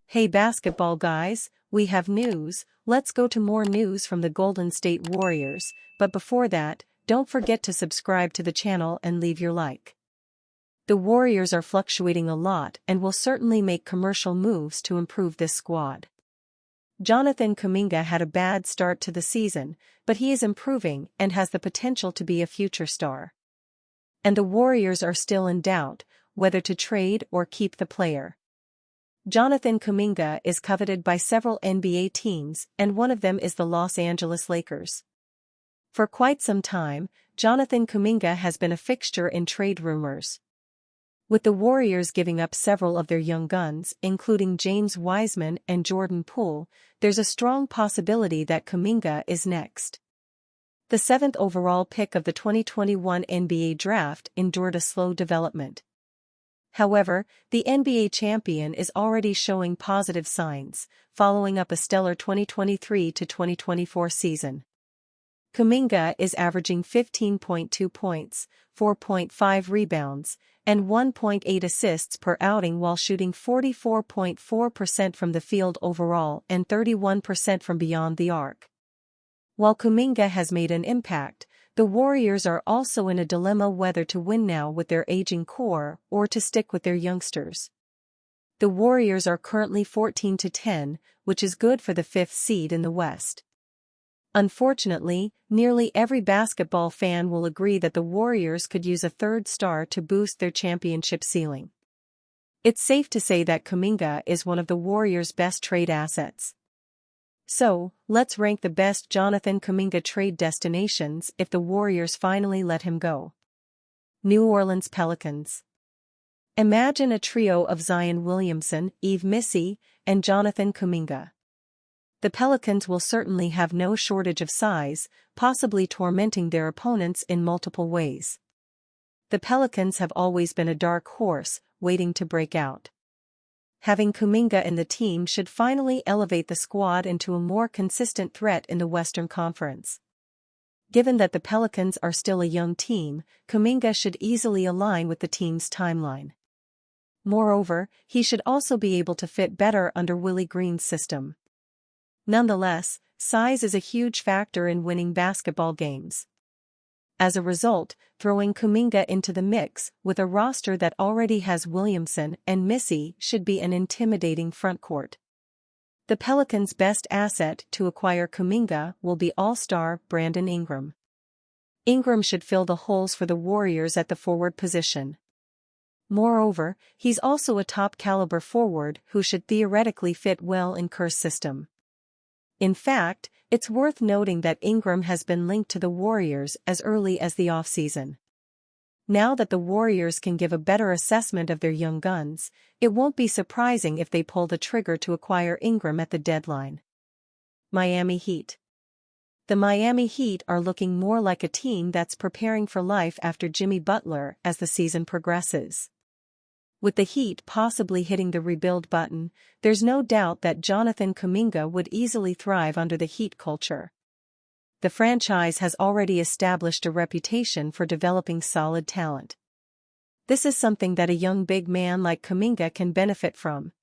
Hey basketball guys, we have news. Let's go to more news from the Golden State Warriors, but before that, don't forget to subscribe to the channel and leave your like. The Warriors are fluctuating a lot and will certainly make commercial moves to improve this squad. Jonathan Kuminga had a bad start to the season, but he is improving and has the potential to be a future star. And the Warriors are still in doubt whether to trade or keep the player. Jonathan Kuminga is coveted by several NBA teams, and one of them is the Los Angeles Lakers. For quite some time, Jonathan Kuminga has been a fixture in trade rumors. With the Warriors giving up several of their young guns, including James Wiseman and Jordan Poole, there's a strong possibility that Kuminga is next. The 7th overall pick of the 2021 NBA draft endured a slow development. However, the NBA champion is already showing positive signs, following up a stellar 2023 to 2024 season. Kuminga is averaging 15.2 points, 4.5 rebounds, and 1.8 assists per outing while shooting 44.4% from the field overall and 31% from beyond the arc. While Kuminga has made an impact, the Warriors are also in a dilemma whether to win now with their aging core or to stick with their youngsters. The Warriors are currently 14-10, which is good for the 5th seed in the West. Unfortunately, nearly every basketball fan will agree that the Warriors could use a third star to boost their championship ceiling. It's safe to say that Kuminga is one of the Warriors' best trade assets. So, let's rank the best Jonathan Kuminga trade destinations if the Warriors finally let him go. New Orleans Pelicans. Imagine a trio of Zion Williamson, Yves Missy, and Jonathan Kuminga. The Pelicans will certainly have no shortage of size, possibly tormenting their opponents in multiple ways. The Pelicans have always been a dark horse, waiting to break out. Having Kuminga in the team should finally elevate the squad into a more consistent threat in the Western Conference. Given that the Pelicans are still a young team, Kuminga should easily align with the team's timeline. Moreover, he should also be able to fit better under Willie Green's system. Nonetheless, size is a huge factor in winning basketball games. As a result, throwing Kuminga into the mix with a roster that already has Williamson and Missy should be an intimidating frontcourt. The Pelicans' best asset to acquire Kuminga will be all-star Brandon Ingram. Ingram should fill the holes for the Warriors at the forward position. Moreover, he's also a top-caliber forward who should theoretically fit well in Kerr's system. In fact, it's worth noting that Ingram has been linked to the Warriors as early as the offseason. Now that the Warriors can give a better assessment of their young guns, it won't be surprising if they pull the trigger to acquire Ingram at the deadline. Miami Heat. The Miami Heat are looking more like a team that's preparing for life after Jimmy Butler as the season progresses. With the Heat possibly hitting the rebuild button, there's no doubt that Jonathan Kuminga would easily thrive under the Heat culture. The franchise has already established a reputation for developing solid talent. This is something that a young big man like Kuminga can benefit from.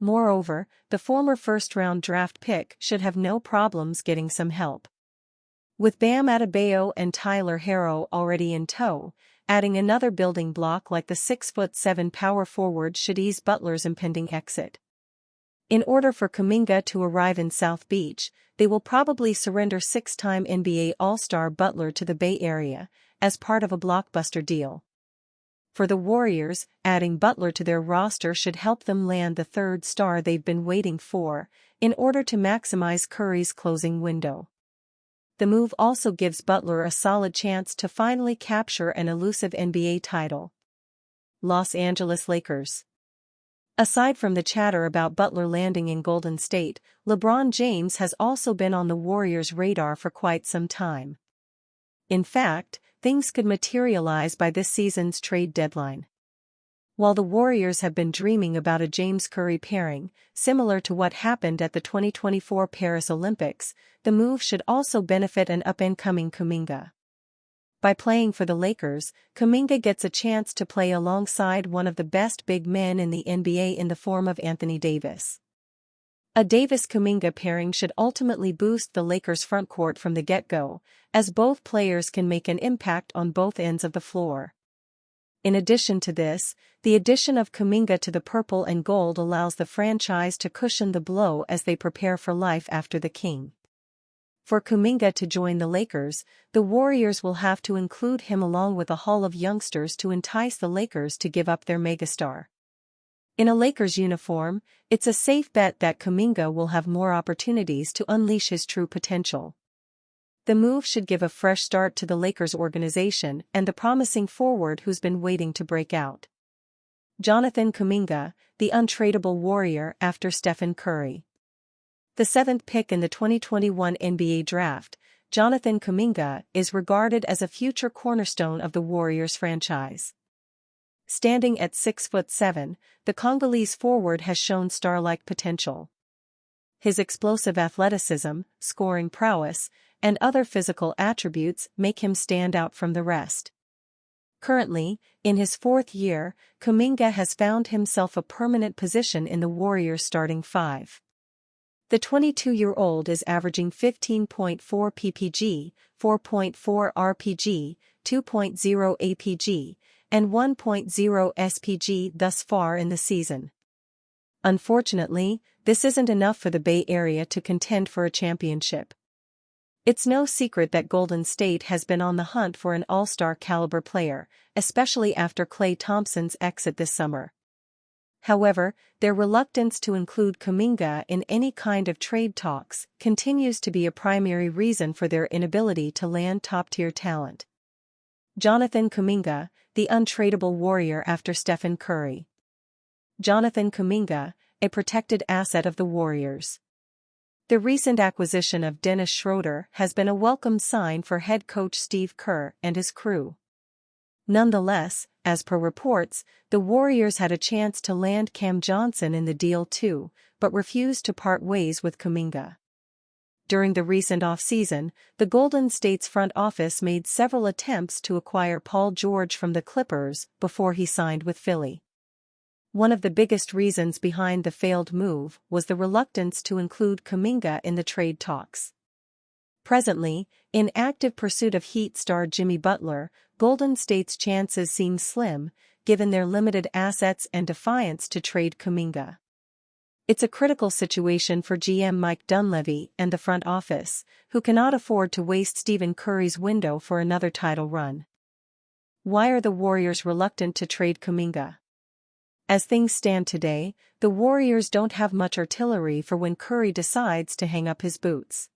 Moreover, the former first-round draft pick should have no problems getting some help. With Bam Adebayo and Tyler Herro already in tow, adding another building block like the 6'7" power forward should ease Butler's impending exit. In order for Kuminga to arrive in South Beach, they will probably surrender 6-time NBA All-Star Butler to the Bay Area, as part of a blockbuster deal. For the Warriors, adding Butler to their roster should help them land the third star they've been waiting for, in order to maximize Curry's closing window. The move also gives Butler a solid chance to finally capture an elusive NBA title. Los Angeles Lakers. Aside from the chatter about Butler landing in Golden State, LeBron James has also been on the Warriors' radar for quite some time. In fact, things could materialize by this season's trade deadline. While the Warriors have been dreaming about a James Curry pairing, similar to what happened at the 2024 Paris Olympics, the move should also benefit an up-and-coming Kuminga. By playing for the Lakers, Kuminga gets a chance to play alongside one of the best big men in the NBA in the form of Anthony Davis. A Davis-Kuminga pairing should ultimately boost the Lakers' frontcourt from the get-go, as both players can make an impact on both ends of the floor. In addition to this, the addition of Kuminga to the purple and gold allows the franchise to cushion the blow as they prepare for life after the King. For Kuminga to join the Lakers, the Warriors will have to include him along with a haul of youngsters to entice the Lakers to give up their megastar. In a Lakers uniform, it's a safe bet that Kuminga will have more opportunities to unleash his true potential. The move should give a fresh start to the Lakers organization and the promising forward who's been waiting to break out. Jonathan Kuminga, the untradeable Warrior after Stephen Curry. The 7th pick in the 2021 NBA Draft, Jonathan Kuminga is regarded as a future cornerstone of the Warriors franchise. Standing at 6'7", the Congolese forward has shown star-like potential. His explosive athleticism, scoring prowess, and other physical attributes make him stand out from the rest. Currently, in his 4th year, Kuminga has found himself a permanent position in the Warriors' starting five. The 22-year-old is averaging 15.4 ppg, 4.4 rpg, 2.0 apg, and 1.0 SPG thus far in the season. Unfortunately, this isn't enough for the Bay Area to contend for a championship. It's no secret that Golden State has been on the hunt for an all-star caliber player, especially after Klay Thompson's exit this summer. However, their reluctance to include Kuminga in any kind of trade talks continues to be a primary reason for their inability to land top-tier talent. Jonathan Kuminga, the untradeable Warrior after Stephen Curry. Jonathan Kuminga, a protected asset of the Warriors. The recent acquisition of Dennis Schroeder has been a welcome sign for head coach Steve Kerr and his crew. Nonetheless, as per reports, the Warriors had a chance to land Cam Johnson in the deal too, but refused to part ways with Kuminga. During the recent offseason, the Golden State's front office made several attempts to acquire Paul George from the Clippers before he signed with Philly. One of the biggest reasons behind the failed move was the reluctance to include Kuminga in the trade talks. Presently, in active pursuit of Heat star Jimmy Butler, Golden State's chances seem slim, given their limited assets and defiance to trade Kuminga. It's a critical situation for GM Mike Dunleavy and the front office, who cannot afford to waste Stephen Curry's window for another title run. Why are the Warriors reluctant to trade Kuminga? As things stand today, the Warriors don't have much artillery for when Curry decides to hang up his boots.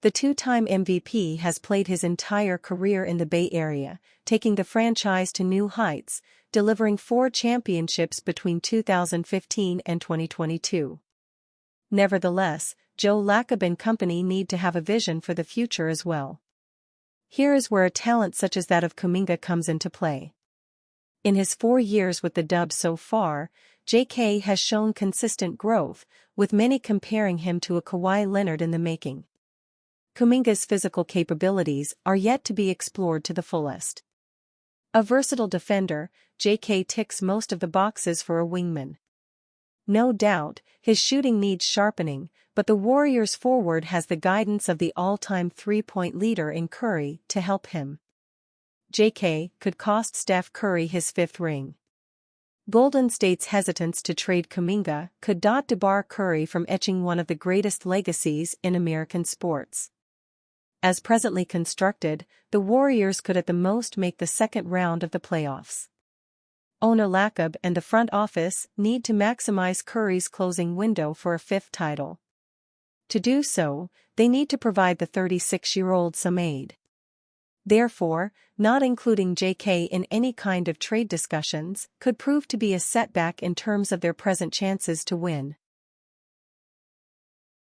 The two-time MVP has played his entire career in the Bay Area, taking the franchise to new heights, delivering 4 championships between 2015 and 2022. Nevertheless, Joe Lacob and company need to have a vision for the future as well. Here is where a talent such as that of Kuminga comes into play. In his 4 years with the Dubs so far, JK has shown consistent growth, with many comparing him to a Kawhi Leonard in the making. Kuminga's physical capabilities are yet to be explored to the fullest. A versatile defender, JK ticks most of the boxes for a wingman. No doubt, his shooting needs sharpening, but the Warriors' forward has the guidance of the all-time three-point leader in Curry to help him. JK could cost Steph Curry his 5th ring. Golden State's hesitance to trade Kuminga could debar Curry from etching one of the greatest legacies in American sports. As presently constructed, the Warriors could at the most make the second round of the playoffs. Owner Lacob and the front office need to maximize Curry's closing window for a 5th title. To do so, they need to provide the 36-year-old some aid. Therefore, not including JK in any kind of trade discussions could prove to be a setback in terms of their present chances to win.